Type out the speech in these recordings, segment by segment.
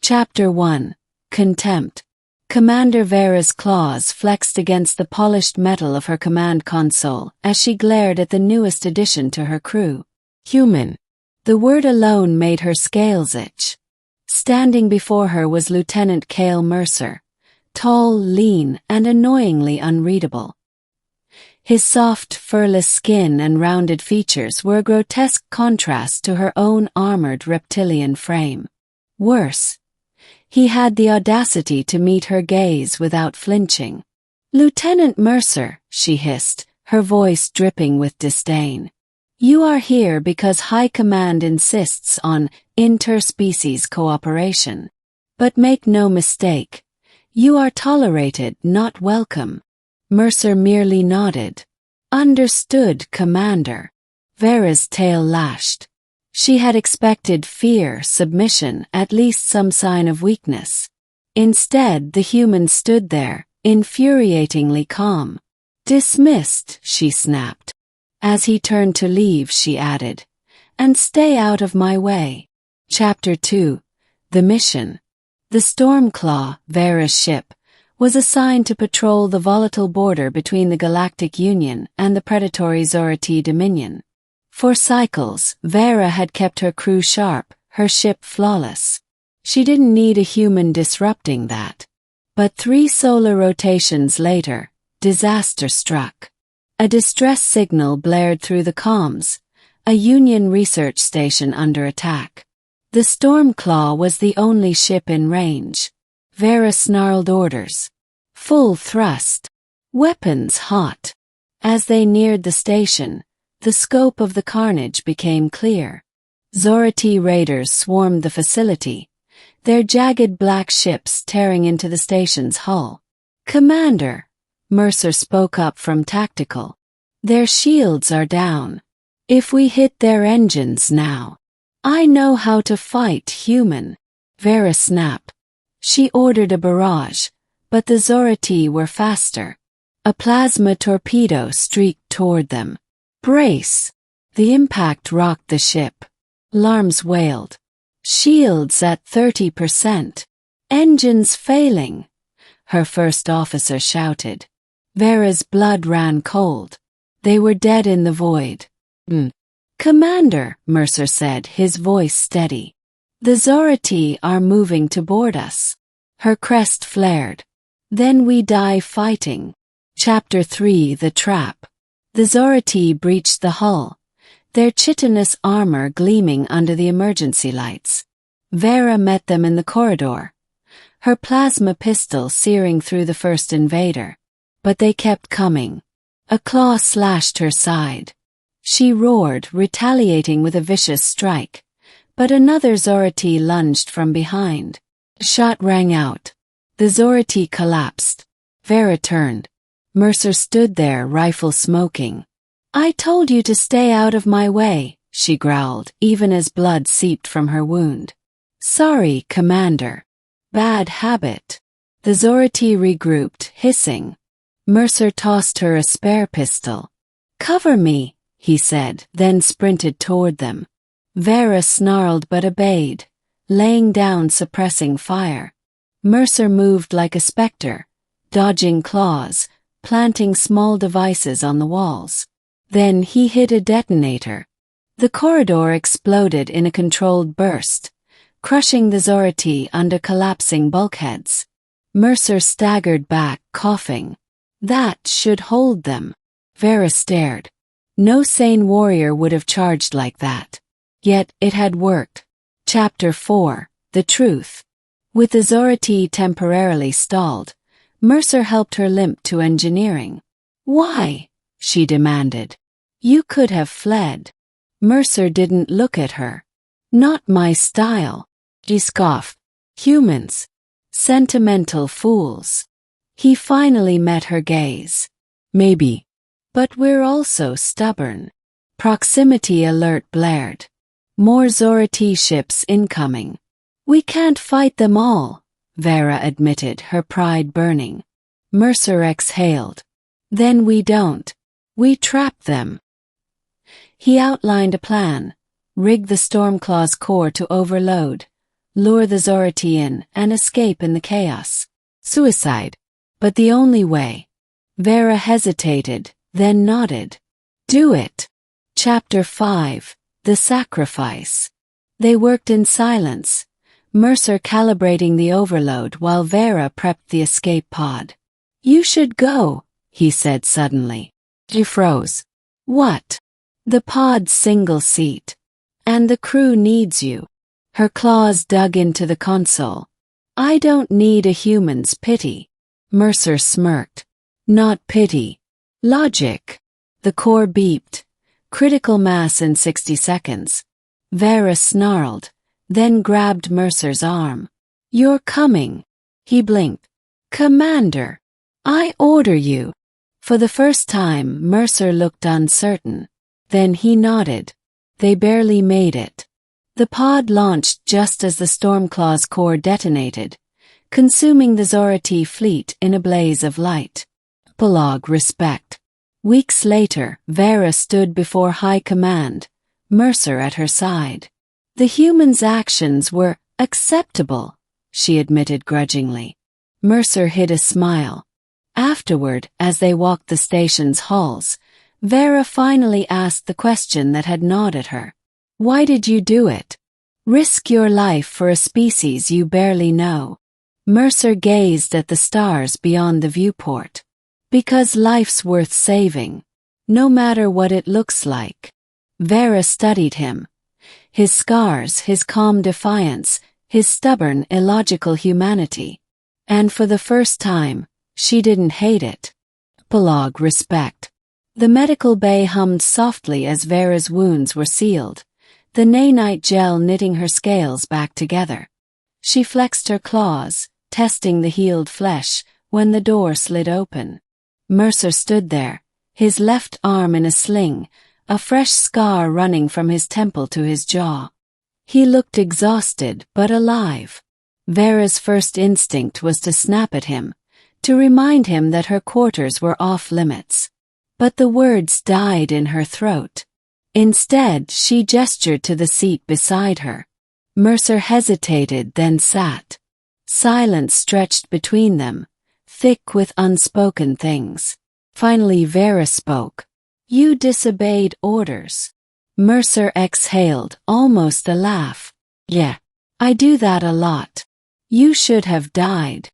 Chapter 1. Contempt. Commander Veyra's claws flexed against the polished metal of her command console as she glared at the newest addition to her crew. Human. The word alone made her scales itch. Standing before her was Lieutenant Kael Mercer, tall, lean, and annoyingly unreadable. His soft, furless skin and rounded features were a grotesque contrast to her own armored reptilian frame. Worse, he had the audacity to meet her gaze without flinching. "Lieutenant Mercer," she hissed, her voice dripping with disdain. "You are here because High Command insists on interspecies cooperation. But make no mistake, you are tolerated, not welcome." Mercer merely nodded. "Understood, Commander." Veyra's tail lashed. She had expected fear, submission, at least some sign of weakness. Instead, the human stood there, infuriatingly calm. "Dismissed," she snapped. As he turned to leave, she added, "And stay out of my way." Chapter 2. The Mission. The Stormclaw, Veyra's ship, was assigned to patrol the volatile border between the Galactic Union and the predatory Zorathi Dominion. For cycles, Veyra had kept her crew sharp, her ship flawless. She didn't need a human disrupting that. But 3 solar rotations later, disaster struck. A distress signal blared through the comms, a Union research station under attack. The Stormclaw was the only ship in range. Veyra snarled orders. "Full thrust. Weapons hot." As they neared the station, the scope of the carnage became clear. Zorathi raiders swarmed the facility, their jagged black ships tearing into the station's hull. "Commander," Mercer spoke up from tactical, "their shields are down. If we hit their engines now." "I know how to fight, human," Veyra snapped. She ordered a barrage, but the Zorathi were faster. A plasma torpedo streaked toward them. "Brace!" The impact rocked the ship. Alarms wailed. "Shields at 30%. Engines failing," her first officer shouted. Veyra's blood ran cold. They were dead in the void. "Commander," Mercer said, his voice steady. "The Zorathi are moving to board us." Her crest flared. "Then we die fighting." Chapter 3. The Trap. The Zorathi breached the hull, their chitinous armor gleaming under the emergency lights. Veyra met them in the corridor, her plasma pistol searing through the first invader. But they kept coming. A claw slashed her side. She roared, retaliating with a vicious strike, but another Zorathi lunged from behind. A shot rang out. The Zorathi collapsed. Veyra turned. Mercer stood there, rifle smoking. "I told you to stay out of my way," she growled, even as blood seeped from her wound. "Sorry, Commander. Bad habit." The Zorathi regrouped, hissing. Mercer tossed her a spare pistol. "Cover me," he said, then sprinted toward them. Veyra snarled but obeyed, laying down suppressing fire. Mercer moved like a specter, dodging claws, planting small devices on the walls. Then he hit a detonator. The corridor exploded in a controlled burst, crushing the Zorathi under collapsing bulkheads. Mercer staggered back, coughing. "That should hold them." Veyra stared. No sane warrior would have charged like that. Yet it had worked. Chapter 4. The Truth. With the Zorathi temporarily stalled, Mercer helped her limp to engineering. "Why?" she demanded. "You could have fled." Mercer didn't look at her. "Not my style," she scoffed. "Humans. Sentimental fools." He finally met her gaze. "Maybe. But we're also stubborn." Proximity alert blared. More Zorathi ships incoming. "We can't fight them all," Veyra admitted, her pride burning. Mercer exhaled. "Then we don't. We trap them." He outlined a plan, rigged the Stormclaw's core to overload, lure the Zorathi in, and escape in the chaos. Suicide. But the only way. Veyra hesitated, then nodded. Do it. Chapter 5. The Sacrifice. They worked in silence, Mercer calibrating the overload while Veyra prepped the escape pod. You should go, he said suddenly. She froze. What? The pod's single seat. And the crew needs you. Her claws dug into the console. I don't need a human's pity. Mercer smirked. Not pity. Logic. The core beeped. Critical mass in 60 seconds. Veyra snarled, then grabbed Mercer's arm. You're coming. He blinked. Commander. I order you. For the first time, Mercer looked uncertain. Then he nodded. They barely made it. The pod launched just as the Stormclaw's core detonated, consuming the Zorathi fleet in a blaze of light. Epilogue. Respect. Weeks later, Veyra stood before High Command, Mercer at her side. The humans' actions were acceptable, she admitted grudgingly. Mercer hid a smile. Afterward, as they walked the station's halls, Veyra finally asked the question that had gnawed at her. Why did you do it? Risk your life for a species you barely know. Mercer gazed at the stars beyond the viewport. Because life's worth saving, no matter what it looks like. Veyra studied him. His scars, his calm defiance, his stubborn, illogical humanity. And for the first time, she didn't hate it. Epilogue. Respect. The medical bay hummed softly as Veyra's wounds were sealed, the nanite gel knitting her scales back together. She flexed her claws, testing the healed flesh, when the door slid open. Mercer stood there, his left arm in a sling, a fresh scar running from his temple to his jaw. He looked exhausted but alive. Veyra's first instinct was to snap at him, to remind him that her quarters were off limits. But the words died in her throat. Instead, she gestured to the seat beside her. Mercer hesitated, then sat. Silence stretched between them, thick with unspoken things. Finally Veyra spoke. You disobeyed orders. Mercer exhaled, almost a laugh. Yeah, I do that a lot. You should have died.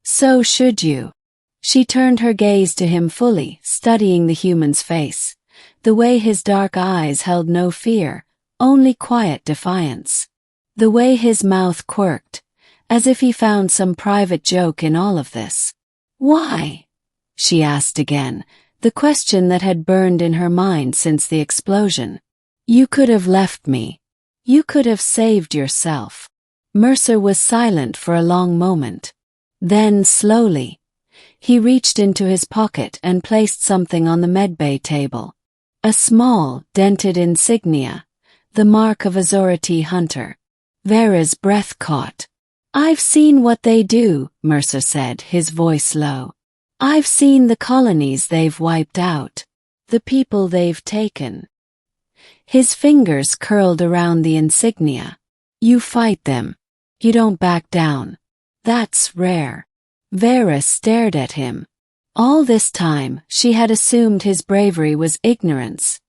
So should you. She turned her gaze to him fully, studying the human's face. The way his dark eyes held no fear, only quiet defiance. The way his mouth quirked, as if he found some private joke in all of this. Why? She asked again, the question that had burned in her mind since the explosion. You could have left me. You could have saved yourself. Mercer was silent for a long moment. Then, slowly, he reached into his pocket and placed something on the medbay table. A small, dented insignia, the mark of a Zorathi hunter. Veyra's breath caught. I've seen what they do, Mercer said, his voice low. I've seen the colonies they've wiped out, the people they've taken. His fingers curled around the insignia. You fight them. You don't back down. That's rare. Veyra stared at him. All this time, she had assumed his bravery was ignorance,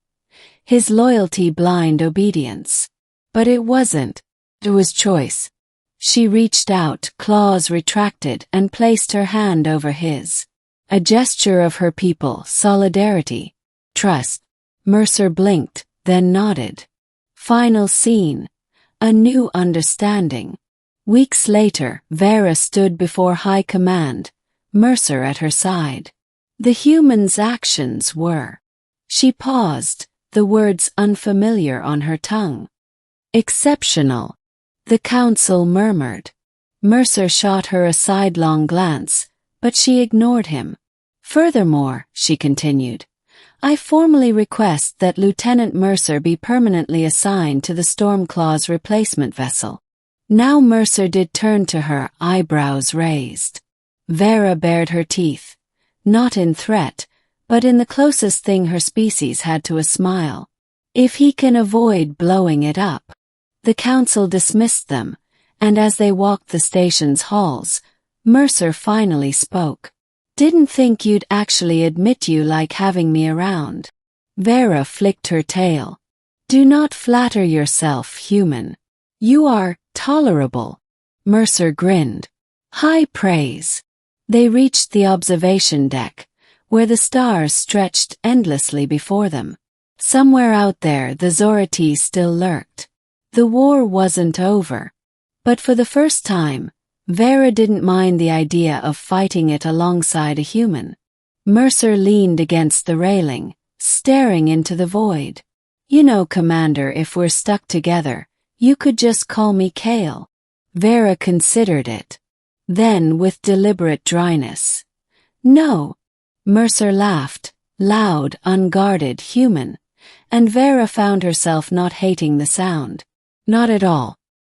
his loyalty blind obedience. But it wasn't. It was choice. She reached out, claws retracted, and placed her hand over his. A gesture of her people, solidarity, trust. Mercer blinked, then nodded. Final scene. A new understanding. Weeks later, Veyra stood before High Command, Mercer at her side. The human's actions were. She paused, the words unfamiliar on her tongue. Exceptional. The council murmured. Mercer shot her a sidelong glance, but she ignored him. Furthermore, she continued, I formally request that Lieutenant Mercer be permanently assigned to the Stormclaw's replacement vessel. Now Mercer did turn to her, eyebrows raised. Veyra bared her teeth, not in threat, but in the closest thing her species had to a smile. If he can avoid blowing it up. The council dismissed them, And as they walked the station's halls, Mercer finally spoke. "Didn't think you'd actually admit you like having me around." Veyra flicked her tail. "Do not flatter yourself, human. You are tolerable." Mercer grinned. "High praise." They reached the observation deck, where the stars stretched endlessly before them. Somewhere out there the Zorathi still lurked. The war wasn't over. But for the first time, Veyra didn't mind the idea of fighting it alongside a human. Mercer leaned against the railing, staring into the void. "You know, Commander, if we're stuck together, you could just call me Kael." Veyra considered it. Then, with deliberate dryness, "No." Mercer laughed, loud, unguarded, human, and Veyra found herself not hating the sound. "Not at all.